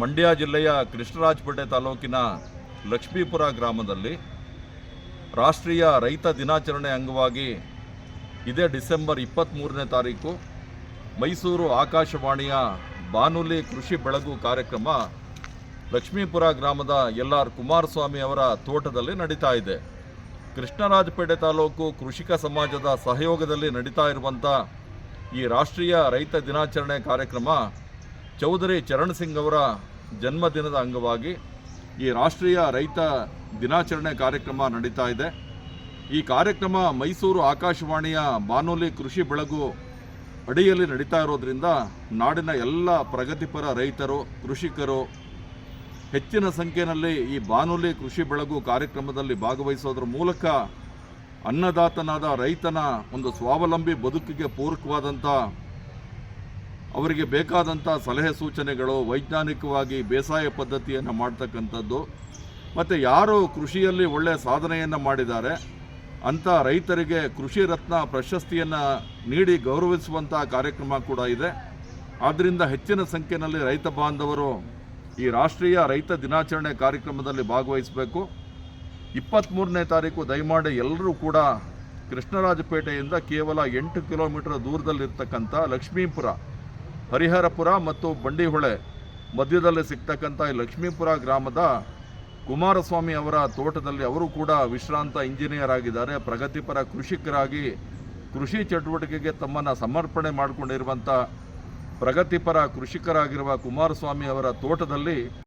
ಮಂಡ್ಯ ಜಿಲ್ಲೆಯ ಕೃಷ್ಣರಾಜಪೇಟೆ ತಾಲೂಕಿನ ಲಕ್ಷ್ಮೀಪುರ ಗ್ರಾಮದಲ್ಲಿ ರಾಷ್ಟ್ರೀಯ ರೈತ ದಿನಾಚರಣೆ ಅಂಗವಾಗಿ ಇದೇ ಡಿಸೆಂಬರ್ 23ನೇ ತಾರೀಕು ಮೈಸೂರು ಆಕಾಶವಾಣಿಯ ಬಾನುಲಿ ಕೃಷಿ ಬೆಳಗು ಕಾರ್ಯಕ್ರಮ ಲಕ್ಷ್ಮೀಪುರ ಗ್ರಾಮದ ಎಲ್.ಆರ್. ಕುಮಾರಸ್ವಾಮಿ ಅವರ ತೋಟದಲ್ಲಿ ನಡೀತಾ ಇದೆ. ಕೃಷ್ಣರಾಜಪೇಟೆ ತಾಲೂಕು ಕೃಷಿಕ ಸಮಾಜದ ಸಹಯೋಗದಲ್ಲಿ ನಡೀತಾ ಇರುವಂಥ ಈ ರಾಷ್ಟ್ರೀಯ ರೈತ ದಿನಾಚರಣೆ ಕಾರ್ಯಕ್ರಮ ಚೌಧರಿ ಚರಣ್ ಸಿಂಗ್ ಅವರ ಜನ್ಮದಿನದ ಅಂಗವಾಗಿ ಈ ರಾಷ್ಟ್ರೀಯ ರೈತ ದಿನಾಚರಣೆ ಕಾರ್ಯಕ್ರಮ ನಡೀತಾ ಇದೆ. ಈ ಕಾರ್ಯಕ್ರಮ ಮೈಸೂರು ಆಕಾಶವಾಣಿಯ ಬಾನುಲಿ ಕೃಷಿ ಬೆಳಗು ಅಡಿಯಲ್ಲಿ ನಡೀತಾ ಇರೋದ್ರಿಂದ ನಾಡಿನ ಎಲ್ಲ ಪ್ರಗತಿಪರ ರೈತರು, ಕೃಷಿಕರು ಹೆಚ್ಚಿನ ಸಂಖ್ಯೆಯಲ್ಲಿ ಈ ಬಾನುಲಿ ಕೃಷಿ ಬೆಳಗು ಕಾರ್ಯಕ್ರಮದಲ್ಲಿ ಭಾಗವಹಿಸೋದ್ರ ಮೂಲಕ ಅನ್ನದಾತನಾದ ರೈತನ ಒಂದು ಸ್ವಾವಲಂಬಿ ಬದುಕಿಗೆ ಪೂರಕವಾದಂಥ ಅವರಿಗೆ ಬೇಕಾದಂಥ ಸಲಹೆ ಸೂಚನೆಗಳು, ವೈಜ್ಞಾನಿಕವಾಗಿ ಬೇಸಾಯ ಪದ್ಧತಿಯನ್ನು ಮಾಡ್ತಕ್ಕಂಥದ್ದು ಮತ್ತು ಯಾರು ಕೃಷಿಯಲ್ಲಿ ಒಳ್ಳೆಯ ಸಾಧನೆಯನ್ನು ಮಾಡಿದ್ದಾರೆ ಅಂಥ ರೈತರಿಗೆ ಕೃಷಿ ರತ್ನ ಪ್ರಶಸ್ತಿಯನ್ನು ನೀಡಿ ಗೌರವಿಸುವಂಥ ಕಾರ್ಯಕ್ರಮ ಕೂಡ ಇದೆ. ಆದ್ದರಿಂದ ಹೆಚ್ಚಿನ ಸಂಖ್ಯೆಯಲ್ಲಿ ರೈತ ಬಾಂಧವರು ಈ ರಾಷ್ಟ್ರೀಯ ರೈತ ದಿನಾಚರಣೆ ಕಾರ್ಯಕ್ರಮದಲ್ಲಿ ಭಾಗವಹಿಸಬೇಕು. 23ನೇ ತಾರೀಕು ದಯಮಾಡಿ ಎಲ್ಲರೂ ಕೂಡ ಕೃಷ್ಣರಾಜಪೇಟೆಯಿಂದ ಕೇವಲ 8 ಕಿಲೋಮೀಟರ್ ದೂರದಲ್ಲಿರ್ತಕ್ಕಂಥ ಲಕ್ಷ್ಮೀಪುರ, ಹರಿಹರಪುರ ಮತ್ತು ಬಂಡಿಹೊಳೆ ಮಧ್ಯದಲ್ಲಿ ಸಿಗ್ತಕ್ಕಂಥ ಈ ಲಕ್ಷ್ಮೀಪುರ ಗ್ರಾಮದ ಕುಮಾರಸ್ವಾಮಿ ಅವರ ತೋಟದಲ್ಲಿ ಅವರು ಕೂಡ ವಿಶ್ರಾಂತ ಇಂಜಿನಿಯರ್ ಆಗಿದ್ದಾರೆ. ಪ್ರಗತಿಪರ ಕೃಷಿಕರಾಗಿ ಕೃಷಿ ಚಟುವಟಿಕೆಗೆ ತಮ್ಮನ್ನು ಸಮರ್ಪಣೆ ಮಾಡಿಕೊಂಡಿರುವಂಥ ಪ್ರಗತಿಪರ ಕೃಷಿಕರಾಗಿರುವ ಕುಮಾರಸ್ವಾಮಿ ಅವರ ತೋಟದಲ್ಲಿ